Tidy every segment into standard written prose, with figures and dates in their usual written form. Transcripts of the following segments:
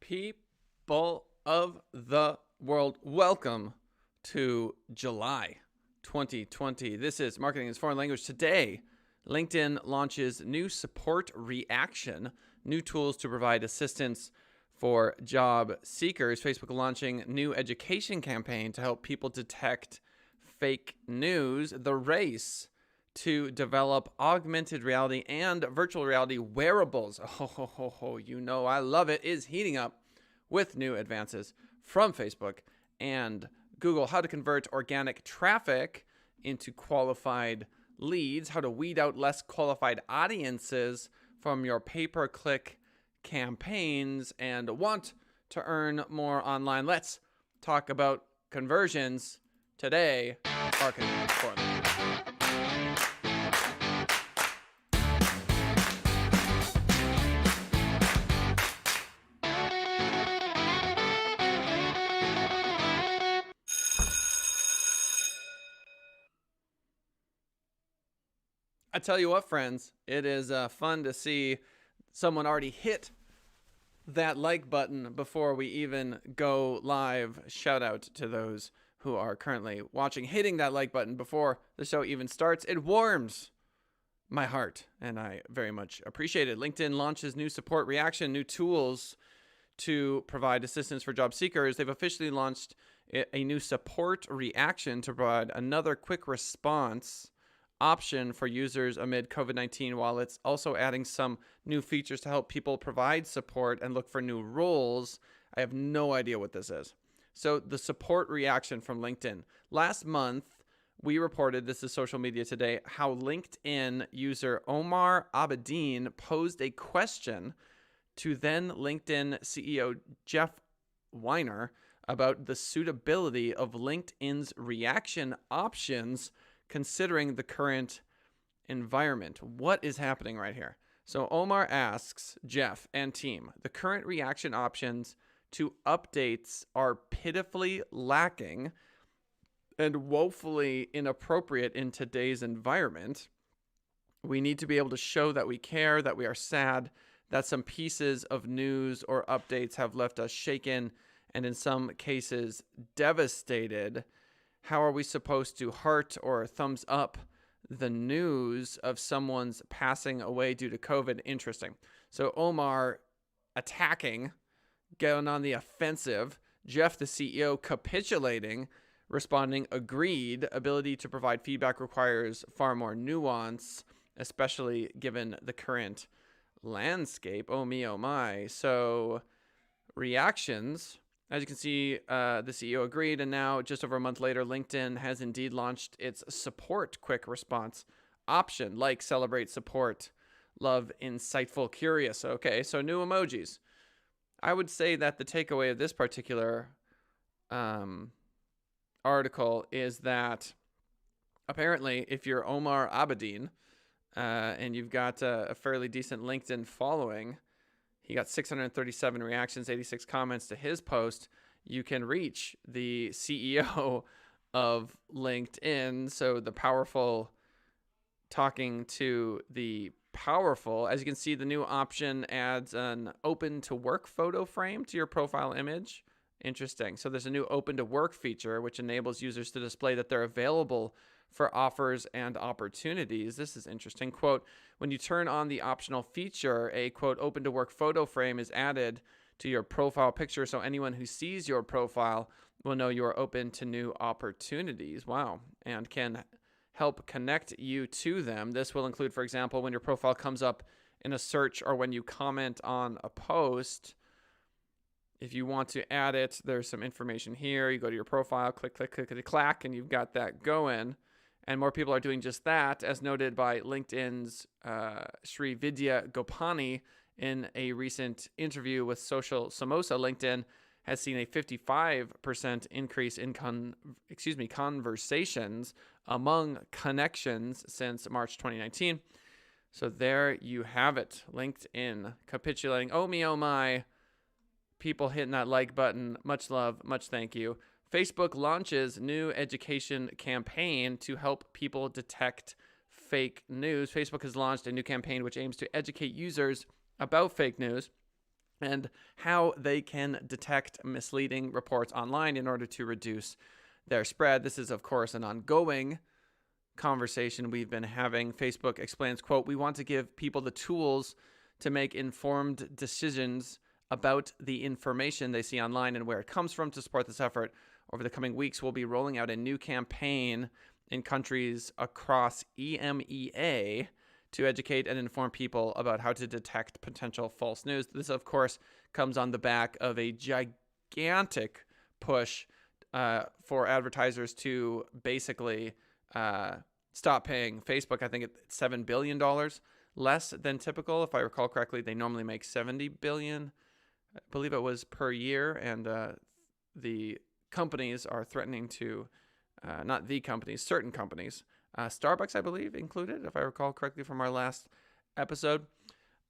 People of the world, welcome to July 2020. This is Marketing as Foreign Language. Today, LinkedIn launches new support reaction, new tools to provide assistance for job seekers. Facebook launching new education campaign to help people detect fake news. The race to develop augmented reality and virtual reality wearables. You know I love it, is heating up with new advances from Facebook and Google. How to convert organic traffic into qualified leads, how to weed out less qualified audiences from your pay-per-click campaigns, and want to earn more online. Let's talk about conversions today. Marketing for them. I tell you what, friends, it is fun to see someone already hit that like button before we even go live. Shout out to those who are currently watching, hitting that like button before the show even starts. It warms my heart, and I very much appreciate it. LinkedIn launches new support reaction, new tools to provide assistance for job seekers. They've officially launched a new support reaction to provide another quick response option for users amid COVID-19, while it's also adding some new features to help people provide support and look for new roles. I have no idea what this is. So the support reaction from LinkedIn. Last month, we reported, this is Social Media Today, how LinkedIn user Omar Abedin posed a question to then LinkedIn CEO Jeff Weiner about the suitability of LinkedIn's reaction options considering the current environment. What is happening right here? So Omar asks Jeff and team, the current reaction options to updates are pitifully lacking and woefully inappropriate in today's environment. We need to be able to show that we care, that we are sad, that some pieces of news or updates have left us shaken and in some cases devastated. How are we supposed to heart or thumbs up the news of someone's passing away due to COVID? Interesting. So Omar attacking, going on the offensive. Jeff, the CEO, capitulating, responding, agreed. Ability to provide feedback requires far more nuance, especially given the current landscape. Oh me, oh my. So reactions. As you can see, the CEO agreed, and now just over a month later, LinkedIn has indeed launched its support quick response option, like celebrate, support, love, insightful, curious. Okay, so new emojis. I would say that the takeaway of this particular article is that apparently if you're Omar Abedin and you've got a fairly decent LinkedIn following, he got 637 reactions, 86 comments to his post. You can reach the CEO of LinkedIn. So the powerful talking to the powerful. As you can see, the new option adds an open to work photo frame to your profile image. Interesting. So there's a new open to work feature, which enables users to display that they're available for offers and opportunities. This is interesting. Quote, when you turn on the optional feature, a quote, open to work photo frame is added to your profile picture. So anyone who sees your profile will know you are open to new opportunities. Wow. And can help connect you to them. This will include, for example, when your profile comes up in a search or when you comment on a post. If you want to add it, there's some information here. You go to your profile, click, click, click, click, clack, and you've got that going. And more people are doing just that, as noted by LinkedIn's Sri Vidya Gopani in a recent interview with Social Samosa. LinkedIn has seen a 55% increase in conversations among connections since March 2019. So there you have it. LinkedIn capitulating. Oh me, oh my. People hitting that like button. Much love, much thank you. Facebook launches new education campaign to help people detect fake news. Facebook has launched a new campaign which aims to educate users about fake news and how they can detect misleading reports online in order to reduce their spread. This is, of course, an ongoing conversation we've been having. Facebook explains, quote, "We want to give people the tools to make informed decisions about the information they see online and where it comes from. To support this effort, over the coming weeks, we'll be rolling out a new campaign in countries across EMEA to educate and inform people about how to detect potential false news." This, of course, comes on the back of a gigantic push for advertisers to basically stop paying Facebook. I think it's $7 billion less than typical. If I recall correctly, they normally make $70 billion, I believe it was, per year. And the companies are threatening to, not the companies, certain companies, Starbucks, I believe, included, if I recall correctly from our last episode.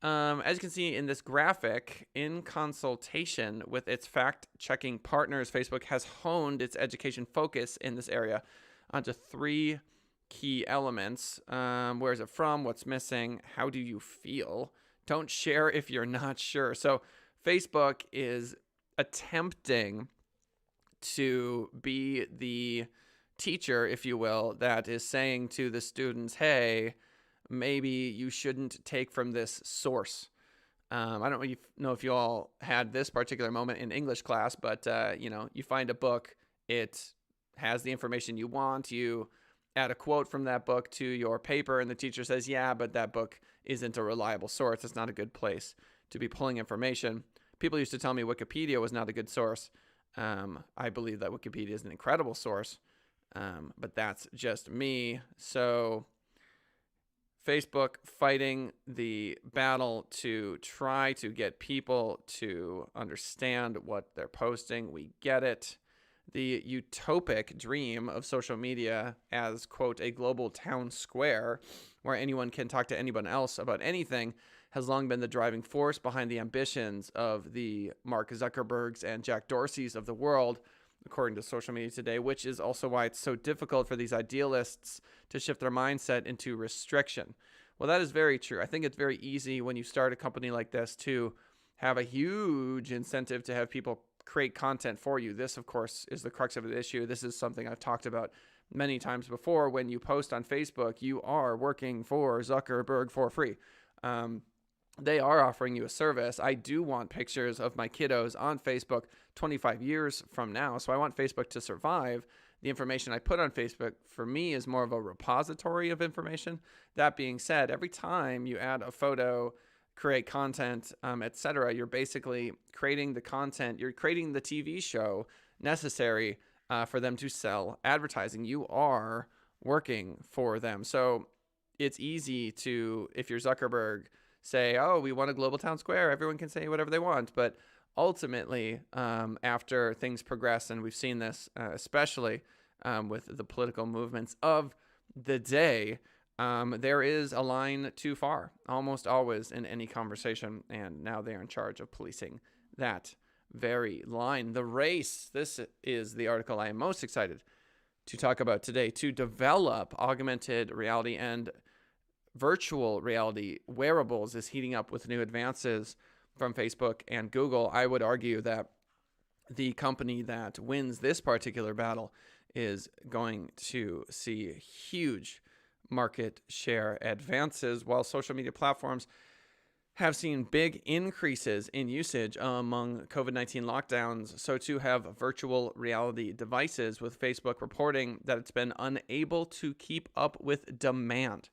As you can see in this graphic, in consultation with its fact-checking partners, Facebook has honed its education focus in this area onto three key elements. Where is it from? What's missing? How do you feel? Don't share if you're not sure. So Facebook is attempting to be the teacher, if you will, that is saying to the students, hey, maybe you shouldn't take from this source. I don't really know if you all had this particular moment in English class, but you find a book, it has the information you want, you add a quote from that book to your paper, and the teacher says, yeah, but that book isn't a reliable source. It's not a good place to be pulling information. People used to tell me Wikipedia was not a good source. I believe that Wikipedia is an incredible source, but that's just me. So Facebook fighting the battle to try to get people to understand what they're posting. We get it. The utopic dream of social media as, quote, a global town square where anyone can talk to anyone else about anything has long been the driving force behind the ambitions of the Mark Zuckerbergs and Jack Dorseys of the world, according to Social Media Today, which is also why it's so difficult for these idealists to shift their mindset into restriction. Well, that is very true. I think it's very easy when you start a company like this to have a huge incentive to have people create content for you. This, of course, is the crux of the issue. This is something I've talked about many times before. When you post on Facebook, you are working for Zuckerberg for free. They are offering you a service. I do want pictures of my kiddos on Facebook 25 years from now. So I want Facebook to survive. The information I put on Facebook, for me, is more of a repository of information. That being said, every time you add a photo, create content, etc., you're basically creating the content, you're creating the TV show necessary for them to sell advertising. You are working for them. So it's easy to, if you're Zuckerberg, say, oh, we want a global town square. Everyone can say whatever they want. But ultimately, after things progress, and we've seen this especially with the political movements of the day, there is a line too far, almost always in any conversation, and now they're in charge of policing that very line. The race, this is the article I am most excited to talk about today, to develop augmented reality and virtual reality wearables is heating up with new advances from Facebook and Google. I would argue that the company that wins this particular battle is going to see huge market share advances. While social media platforms have seen big increases in usage among COVID-19 lockdowns, so too have virtual reality devices, with Facebook reporting that it's been unable to keep up with demand.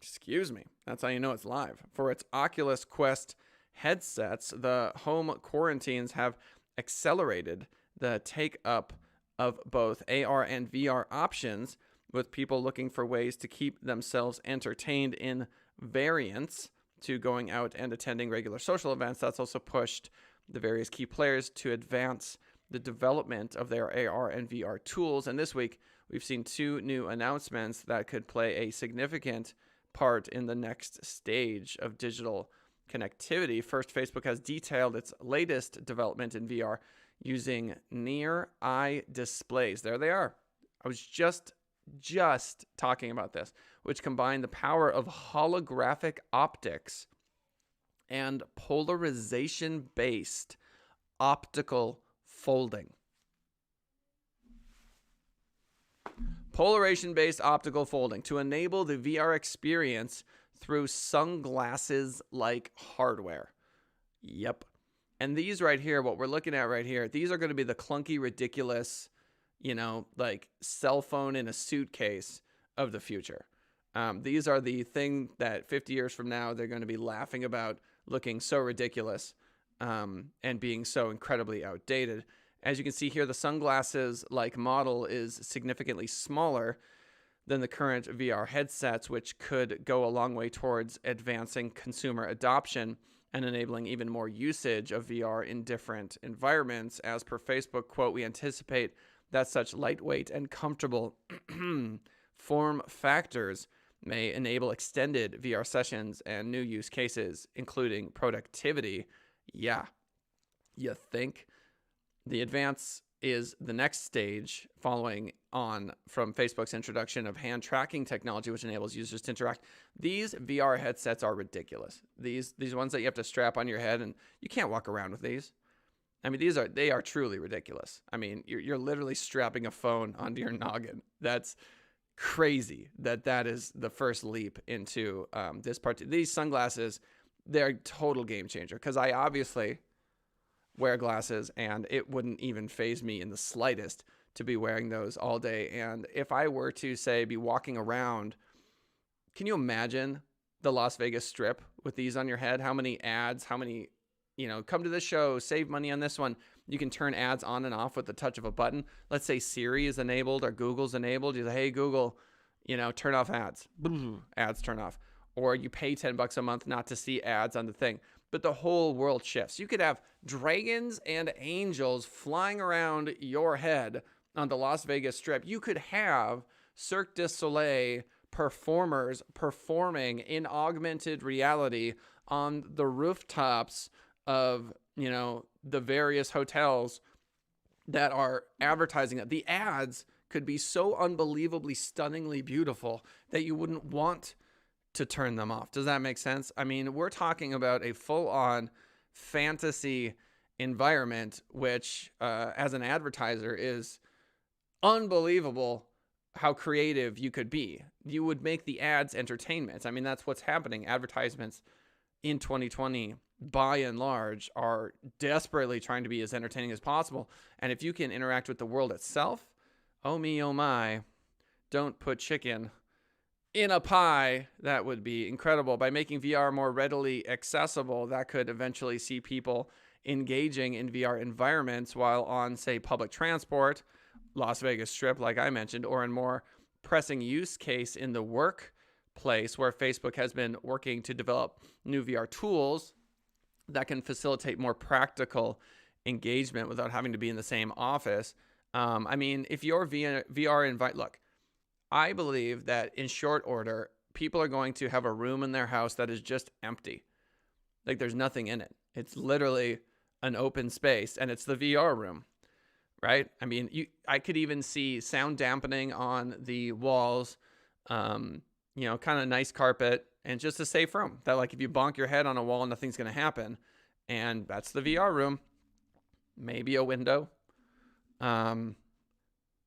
Excuse me, that's how you know it's live. For its Oculus Quest headsets, the home quarantines have accelerated the take-up of both AR and VR options, with people looking for ways to keep themselves entertained in variants to going out and attending regular social events. That's also pushed the various key players to advance the development of their AR and VR tools. And this week, we've seen two new announcements that could play a significant part in the next stage of digital connectivity. First, Facebook has detailed its latest development in VR using near eye displays. There they are. I was just talking about this, which combine the power of holographic optics and polarization-based optical folding. Polarization-based optical folding to enable the VR experience through sunglasses-like hardware. Yep. And these right here, what we're looking at right here, these are going to be the clunky, ridiculous, like cell phone in a suitcase of the future. These are the thing that 50 years from now, they're going to be laughing about looking so ridiculous and being so incredibly outdated. As you can see here, the sunglasses-like model is significantly smaller than the current VR headsets, which could go a long way towards advancing consumer adoption and enabling even more usage of VR in different environments. As per Facebook, quote, "We anticipate that such lightweight and comfortable form factors may enable extended VR sessions and new use cases, including productivity." Yeah, you think? The advance is the next stage following on from Facebook's introduction of hand tracking technology, which enables users to interact. These VR headsets are ridiculous. These ones that you have to strap on your head, and you can't walk around with these. I mean, they are truly ridiculous. I mean, you're literally strapping a phone onto your noggin. That's crazy that is the first leap into this part. These sunglasses, they're a total game changer, because I obviously wear glasses and it wouldn't even faze me in the slightest to be wearing those all day. And if I were to, say, be walking around, can you imagine the Las Vegas Strip with these on your head? How many ads, how many, come to this show, save money on this one. You can turn ads on and off with the touch of a button. Let's say Siri is enabled or Google's enabled. You say, "Hey, Google, turn off ads." Ads turn off. Or you pay $10 a month not to see ads on the thing. But the whole world shifts. You could have dragons and angels flying around your head on the Las Vegas Strip. You could have Cirque du Soleil performers performing in augmented reality on the rooftops of, the various hotels that are advertising it. The ads could be so unbelievably, stunningly beautiful that you wouldn't want to turn them off. Does that make sense? I mean, we're talking about a full-on fantasy environment, which as an advertiser is unbelievable how creative you could be. You would make the ads entertainment. I mean, that's what's happening. Advertisements in 2020, by and large, are desperately trying to be as entertaining as possible. And if you can interact with the world itself, oh me, oh my, don't put chicken in a pie. That would be incredible. By making VR more readily accessible, that could eventually see people engaging in VR environments while on, say, public transport, Las Vegas Strip, like I mentioned, or in more pressing use case in the workplace, where Facebook has been working to develop new VR tools that can facilitate more practical engagement without having to be in the same office. I mean, if your VR invite, look, I believe that in short order, people are going to have a room in their house that is just empty. Like, there's nothing in it. It's literally an open space, and it's the VR room, right? I mean, I could even see sound dampening on the walls, kind of nice carpet, and just a safe room that, like, if you bonk your head on a wall, nothing's going to happen. And that's the VR room. Maybe a window.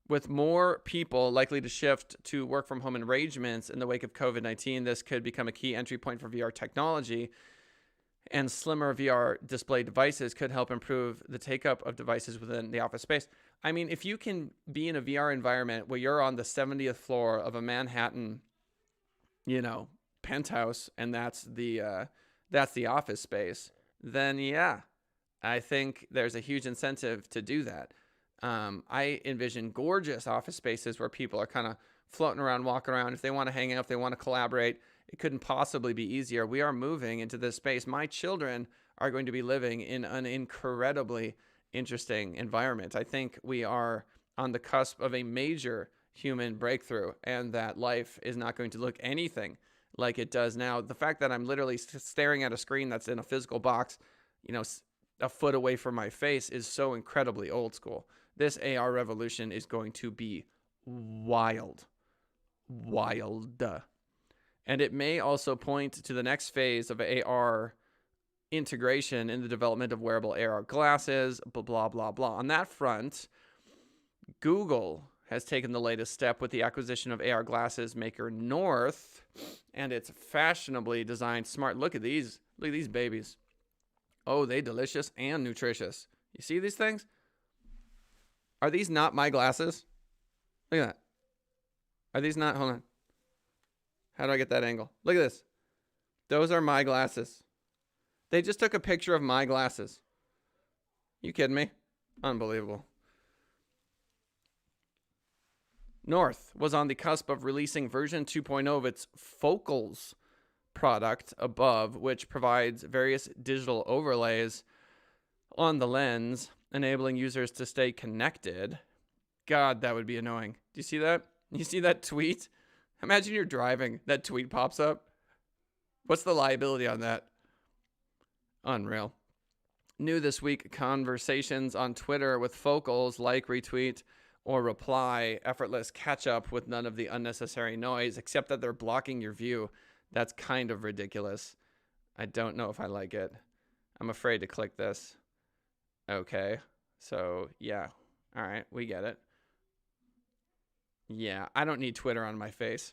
With more people likely to shift to work from home arrangements in the wake of COVID-19, this could become a key entry point for VR technology, and slimmer VR display devices could help improve the take-up of devices within the office space. I mean, if you can be in a VR environment where you're on the 70th floor of a Manhattan, penthouse, and that's the office space, then yeah, I think there's a huge incentive to do that. I envision gorgeous office spaces where people are kind of floating around, walking around. If they want to hang out, if they want to collaborate, it couldn't possibly be easier. We are moving into this space. My children are going to be living in an incredibly interesting environment. I think we are on the cusp of a major human breakthrough, and that life is not going to look anything like it does now. The fact that I'm literally staring at a screen that's in a physical box, a foot away from my face, is so incredibly old school. This AR revolution is going to be wild. And it may also point to the next phase of AR integration in the development of wearable AR glasses, blah, blah, blah, blah. On that front, Google has taken the latest step with the acquisition of AR glasses maker North and its fashionably designed smart. Look at these. Look at these babies. Oh, they delicious and nutritious. You see these things? Are these not my glasses? Look at that. Are these not? Hold on. How do I get that angle? Look at this. Those are my glasses. They just took a picture of my glasses. You kidding me? Unbelievable. North was on the cusp of releasing version 2.0 of its Focals product above, which provides various digital overlays on the lens, enabling users to stay connected. God, that would be annoying. Do you see that? You see that tweet? Imagine you're driving. That tweet pops up. What's the liability on that? Unreal. New this week, conversations on Twitter with Focals, like, retweet, or reply, effortless catch up with none of the unnecessary noise, except that they're blocking your view. That's kind of ridiculous. I don't know if I like it. I'm afraid to click this. Okay. So, yeah. All right. We get it. Yeah. I don't need Twitter on my face.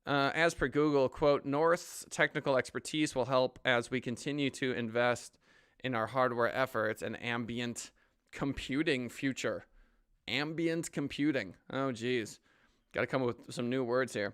As per Google, quote, North's technical expertise will help as we continue to invest in our hardware efforts and ambient computing future. Ambient computing. Oh, geez. Got to come up with some new words here.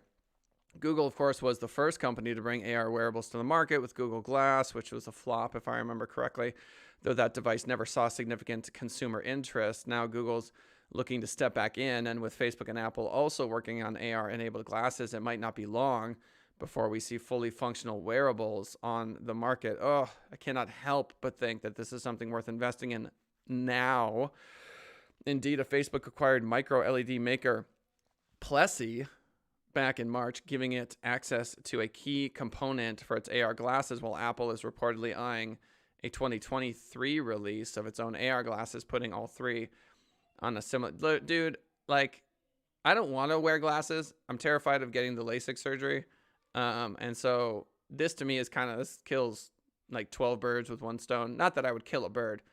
Google, of course, was the first company to bring AR wearables to the market with Google Glass, which was a flop, if I remember correctly, though that device never saw significant consumer interest. Now Google's looking to step back in, and with Facebook and Apple also working on AR-enabled glasses, it might not be long before we see fully functional wearables on the market. Oh, I cannot help but think that this is something worth investing in now. Indeed, a Facebook-acquired micro-LED maker, Plessy, back in March, giving it access to a key component for its AR glasses, while Apple is reportedly eyeing a 2023 release of its own AR glasses, putting all three on a similar... Dude, like, I don't want to wear glasses. I'm terrified of getting the LASIK surgery. And so this to me is kind of... This kills like 12 birds with one stone. Not that I would kill a bird.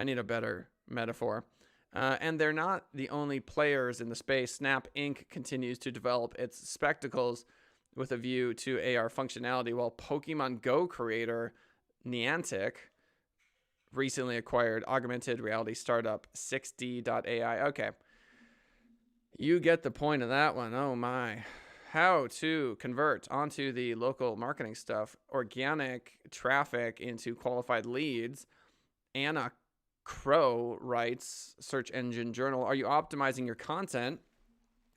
I need a better metaphor. And they're not the only players in the space. Snap Inc. continues to develop its spectacles with a view to AR functionality, while Pokemon Go creator Niantic recently acquired augmented reality startup 6D.ai. Okay. You get the point of that one. Oh, my. How to convert onto the local marketing stuff, organic traffic into qualified leads. Anna Crow writes, Search Engine Journal, are you optimizing your content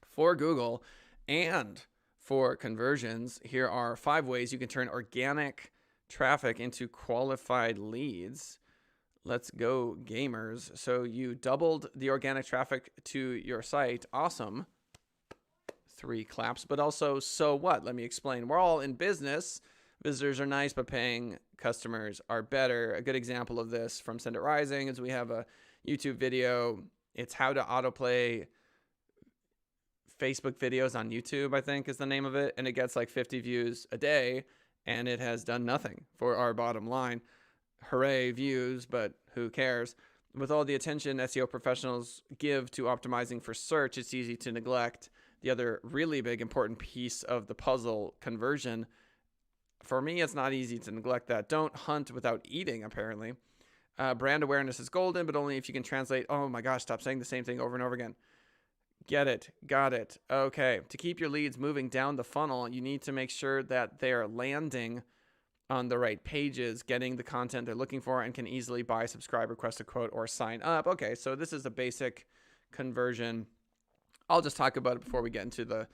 for Google and for conversions? Here are 5 ways you can turn organic traffic into qualified leads. Let's go, gamers. So you doubled the organic traffic to your site. Awesome. 3 claps, but also, so what? Let me explain. We're all in business. Visitors are nice, but paying customers are better. A good example of this from Send It Rising is we have a YouTube video. It's how to autoplay Facebook videos on YouTube, I think is the name of it. And it gets like 50 views a day, and it has done nothing for our bottom line. Hooray, views, but who cares? With all the attention SEO professionals give to optimizing for search, it's easy to neglect the other really big important piece of the puzzle, conversion. For me, it's not easy to neglect that. Don't hunt without eating, apparently. Brand awareness is golden, but only if you can translate. Oh my gosh, stop saying the same thing over and over again. Get it. Got it. Okay. To keep your leads moving down the funnel, you need to make sure that they're landing on the right pages, getting the content they're looking for, and can easily buy, subscribe, request a quote, or sign up. Okay, so this is a basic conversion. I'll just talk about it before we get into the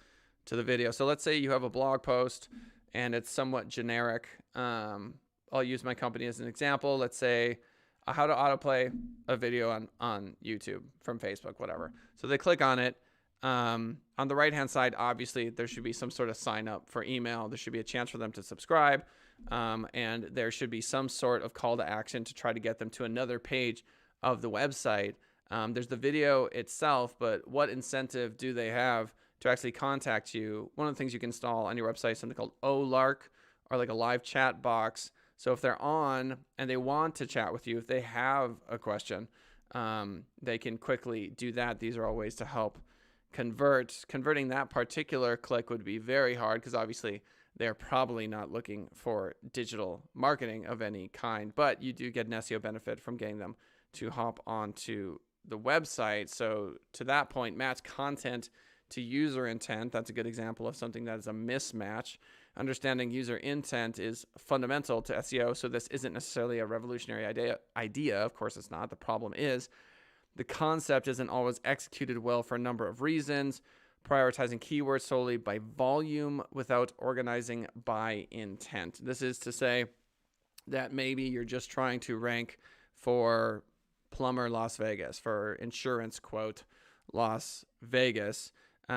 video. So let's say you have a blog post and it's somewhat generic. I'll use my company as an example. Let's say how to autoplay a video on YouTube from Facebook, whatever. So they click on it. On the right-hand side, obviously, there should be some sort of sign up for email. There should be a chance for them to subscribe. And there should be some sort of call to action to try to get them to another page of the website. There's the video itself, but what incentive do they have to actually contact you? One of the things you can install on your website is something called OLark, or like a live chat box. So if they're on and they want to chat with you, if they have a question, they can quickly do that. These are all ways to help converting that particular click would be very hard because obviously they're probably not looking for digital marketing of any kind, but you do get an SEO benefit from getting them to hop onto the website. So to that point, match content to user intent. That's a good example of something that is a mismatch. Understanding user intent is fundamental to SEO. So this isn't necessarily a revolutionary idea. Of course it's not. The problem is the concept isn't always executed well for a number of reasons. Prioritizing keywords solely by volume without organizing by intent. This is to say that maybe you're just trying to rank for plumber Las Vegas, for insurance quote Las Vegas,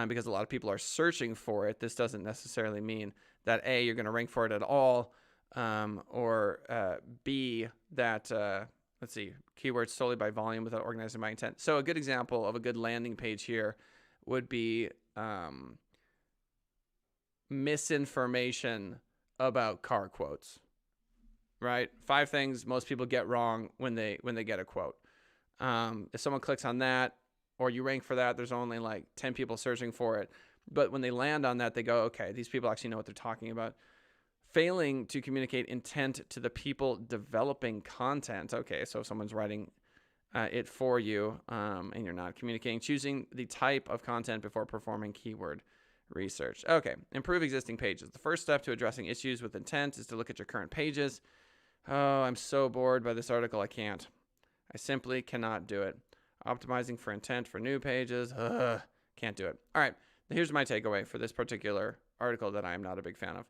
because a lot of people are searching for it. This doesn't necessarily mean that A, you're going to rank for it at all, or B, that let's see, keywords solely by volume without organizing by intent. So a good example of a good landing page here would be misinformation about car quotes, right? 5 things most people get wrong when they get a quote. If someone clicks on that or you rank for that, there's only like 10 people searching for it. But when they land on that, they go, okay, these people actually know what they're talking about. Failing to communicate intent to the people developing content. Okay, so if someone's writing it for you and you're not communicating, choosing the type of content before performing keyword research. Okay, improve existing pages. The first step to addressing issues with intent is to look at your current pages. Oh, I'm so bored by this article. I can't. I simply cannot do it. Optimizing for intent for new pages. Can't do it. All right, here's my takeaway for this particular article that I am not a big fan of.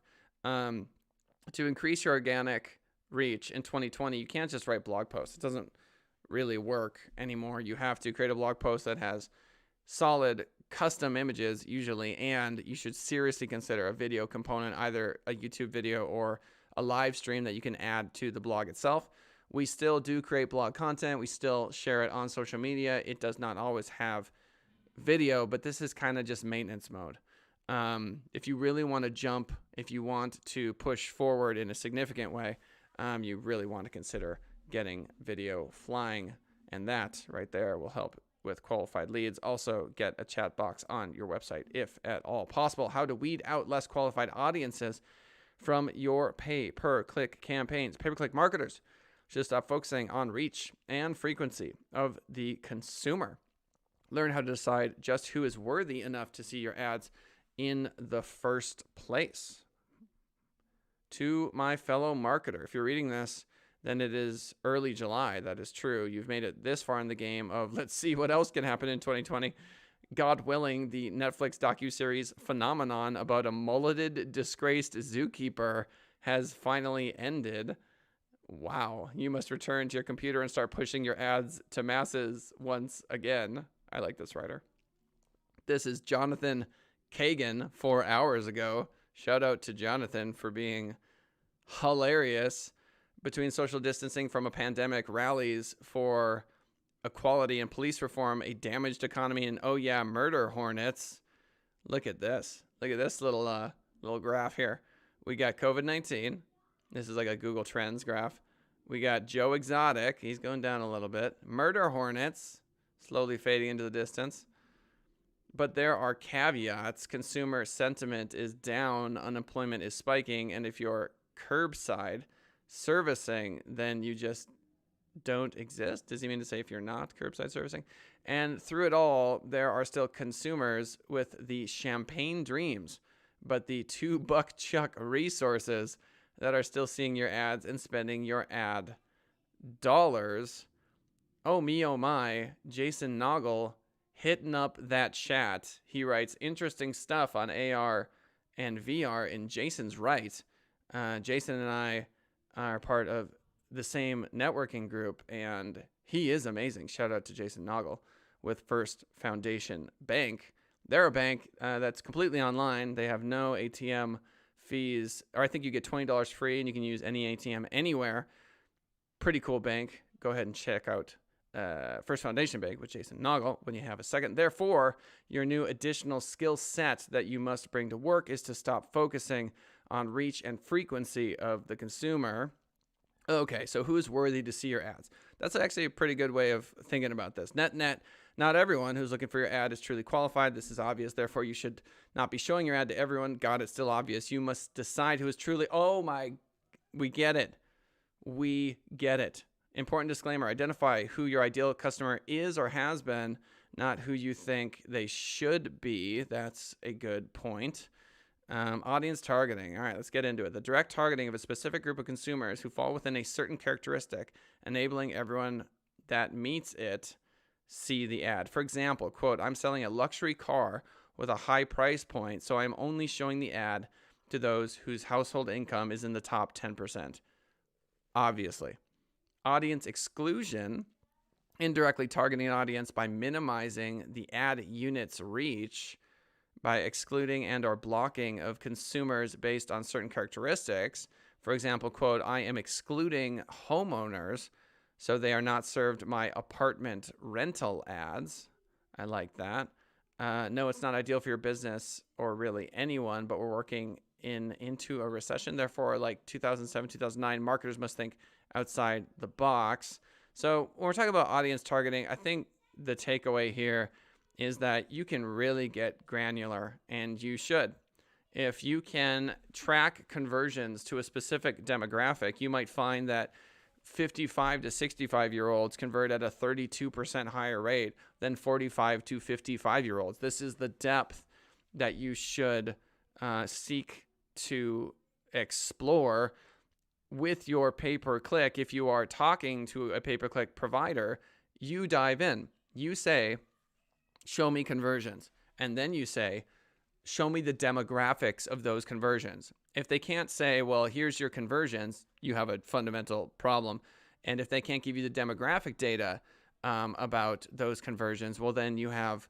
To increase your organic reach in 2020, you can't just write blog posts. It doesn't really work anymore. You have to create a blog post that has solid custom images usually, and you should seriously consider a video component, either a YouTube video or a live stream that you can add to the blog itself. We still do create blog content. We still share it on social media. It does not always have video, but this is kind of just maintenance mode. If you really want to jump, if you want to push forward in a significant way, you really want to consider getting video flying, and that right there will help with qualified leads. Also, get a chat box on your website if at all possible. How to weed out less qualified audiences from your pay-per-click campaigns. Pay-per-click marketers should stop focusing on reach and frequency of the consumer. Learn how to decide just who is worthy enough to see your ads in the first place. To my fellow marketer, if you're reading this, then it is early July. That is true. You've made it this far in the game of let's see what else can happen in 2020. God willing, the Netflix docuseries phenomenon about a mulleted, disgraced zookeeper has finally ended. Wow. You must return to your computer and start pushing your ads to masses once again. I like this writer. This is Jonathan Kagan 4 hours ago. Shout out to Jonathan for being hilarious. Between social distancing from a pandemic, rallies for equality and police reform, a damaged economy, and oh yeah, murder hornets. Look at this. Look at this little graph here. We got COVID-19. This is like a Google Trends graph. We got Joe Exotic. He's going down a little bit. Murder hornets slowly fading into the distance. But there are caveats. Consumer sentiment is down, unemployment is spiking, and if you're curbside servicing, then you just don't exist. Does he mean to say if you're not curbside servicing? And through it all, there are still consumers with the champagne dreams, but the $2 chuck resources that are still seeing your ads and spending your ad dollars. Oh me, oh my, Jason Noggle hitting up that chat. He writes interesting stuff on AR and VR, and Jason's right. Jason and I are part of the same networking group, and he is amazing. Shout out to Jason Noggle with First Foundation Bank. They're a bank that's completely online. They have no ATM fees, or I think you get $20 free, and you can use any ATM anywhere. Pretty cool bank. Go ahead and check out First Foundation Bank with Jason Noggle when you have a second. Therefore, your new additional skill set that you must bring to work is to stop focusing on reach and frequency of the consumer Okay, so who's worthy to see your ads? That's actually a pretty good way of thinking about this. Net, not everyone who's looking for your ad is truly qualified. This is obvious. Therefore, you should not be showing your ad to everyone. God, it's still obvious. You must decide who is truly, we get it. We get it. Important disclaimer, identify who your ideal customer is or has been, not who you think they should be. That's a good point. Audience targeting. All right, let's get into it. The direct targeting of a specific group of consumers who fall within a certain characteristic, enabling everyone that meets it see the ad. For example, quote, I'm selling a luxury car with a high price point, so I'm only showing the ad to those whose household income is in the top 10%. Obviously. Audience exclusion, indirectly targeting an audience by minimizing the ad unit's reach, by excluding and or blocking of consumers based on certain characteristics. For example, quote, I am excluding homeowners so they are not served my apartment rental ads. I like that. No, it's not ideal for your business or really anyone, but we're working into a recession. Therefore, like 2007, 2009, marketers must think outside the box. So when we're talking about audience targeting, I think the takeaway here is that you can really get granular, and you should. If you can track conversions to a specific demographic, you might find that 55 to 65-year-olds convert at a 32% higher rate than 45 to 55-year-olds. This is the depth that you should seek to explore with your pay-per-click. If you are talking to a pay-per-click provider, you dive in. You say, show me conversions. And then you say, show me the demographics of those conversions. If they can't say, well, here's your conversions, you have a fundamental problem. And if they can't give you the demographic data about those conversions, well, then you have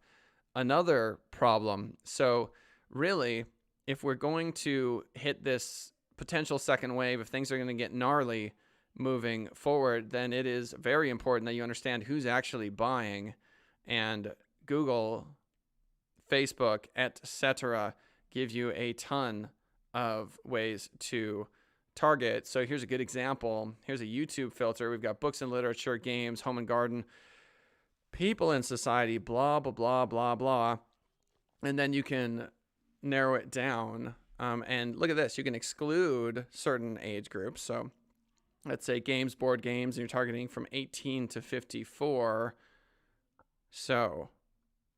another problem. So really, if we're going to hit this potential second wave, if things are going to get gnarly moving forward, then it is very important that you understand who's actually buying. And Google, Facebook, etc. give you a ton of ways to target. So here's a good example. Here's a YouTube filter. We've got books and literature, games, home and garden, people in society, blah, blah, blah, blah, blah. And then you can narrow it down. And look at this. You can exclude certain age groups. So let's say games, board games, and you're targeting from 18 to 54. So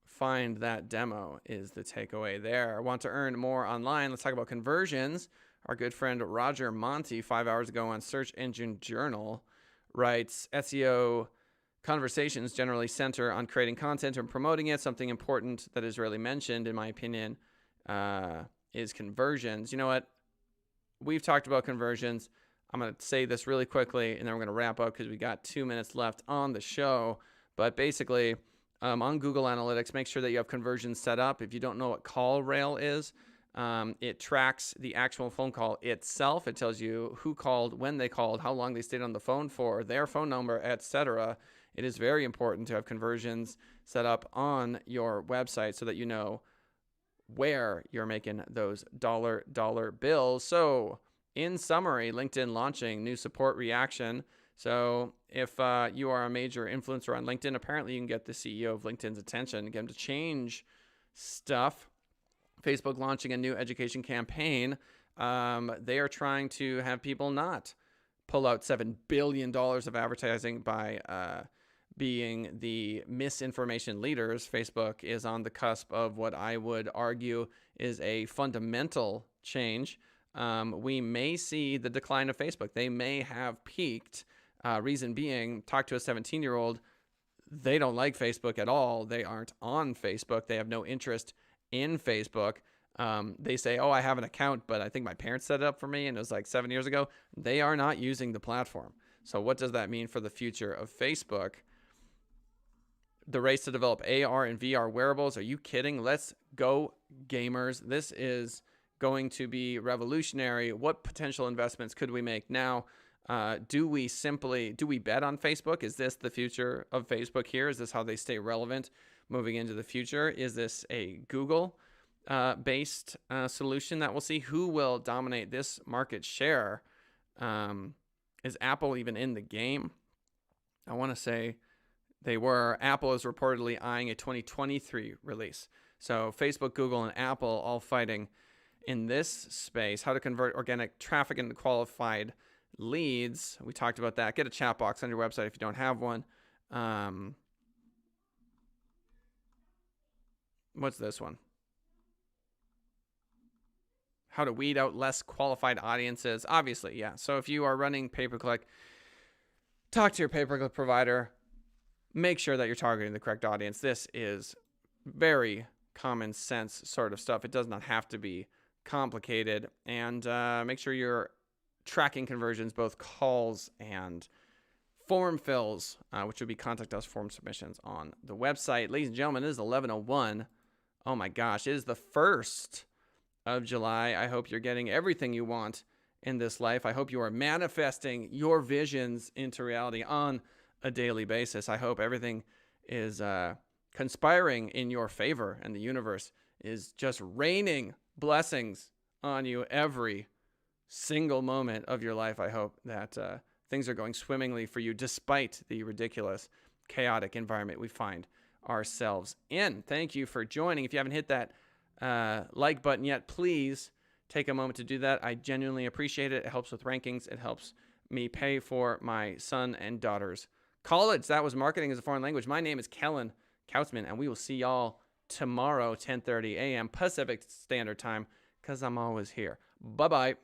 find that demo is the takeaway there. Want to earn more online? Let's talk about conversions. Our good friend Roger Monti, 5 hours ago on Search Engine Journal, writes, SEO conversations generally center on creating content and promoting it. Something important that is rarely mentioned, in my opinion, is conversions. You know what? We've talked about conversions. I'm going to say this really quickly, and then we're going to wrap up because we got 2 minutes left on the show. But basically, on Google Analytics, make sure that you have conversions set up. If you don't know what call rail is, it tracks the actual phone call itself. It tells you who called, when they called, how long they stayed on the phone for, their phone number, etc. It is very important to have conversions set up on your website so that you know where you're making those dollar bills. So in summary, LinkedIn launching new support reaction. So if you are a major influencer on LinkedIn, apparently you can get the CEO of LinkedIn's attention, get him to change stuff. Facebook launching a new education campaign. They are trying to have people not pull out $7 billion of advertising by being the misinformation leaders. Facebook is on the cusp of what I would argue is a fundamental change. We may see the decline of Facebook. They may have peaked. Reason being, talk to a 17-year-old, they don't like Facebook at all. They aren't on Facebook. They have no interest in Facebook. They say, oh, I have an account, but I think my parents set it up for me, and it was like 7 years ago. They are not using the platform. So what does that mean for the future of Facebook? The race to develop AR and VR wearables. Are you kidding? Let's go, gamers. This is going to be revolutionary. What potential investments could we make now? Do we bet on Facebook? Is this the future of Facebook here? Is this how they stay relevant moving into the future? Is this a Google based solution that we'll see? Who will dominate this market share? Is Apple even in the game? I want to say they were. Apple is reportedly eyeing a 2023 release. So Facebook, Google, and Apple all fighting in this space. How to convert organic traffic into qualified leads. We talked about that. Get a chat box on your website if you don't have one. What's this one? How to weed out less qualified audiences. Obviously, yeah. So if you are running pay-per-click, talk to your pay-per-click provider. Make sure that you're targeting the correct audience. This is very common sense sort of stuff. It does not have to be complicated. And make sure you're tracking conversions, both calls and form fills, which would be contact us form submissions on the website. Ladies and gentlemen, it is 11:01. Oh my gosh, it is the 1st of July. I hope you're getting everything you want in this life. I hope you are manifesting your visions into reality on a daily basis. I hope everything is conspiring in your favor and the universe is just raining blessings on you every single moment of your life. I hope that things are going swimmingly for you despite the ridiculous, chaotic environment we find ourselves in. Thank you for joining. If you haven't hit that like button yet, please take a moment to do that. I genuinely appreciate it. It helps with rankings. It helps me pay for my son and daughter's college. That was Marketing as a Foreign Language. My name is Kellen Kautzman, and we will see y'all tomorrow, 10:30 a.m. Pacific Standard Time, because I'm always here. Bye-bye.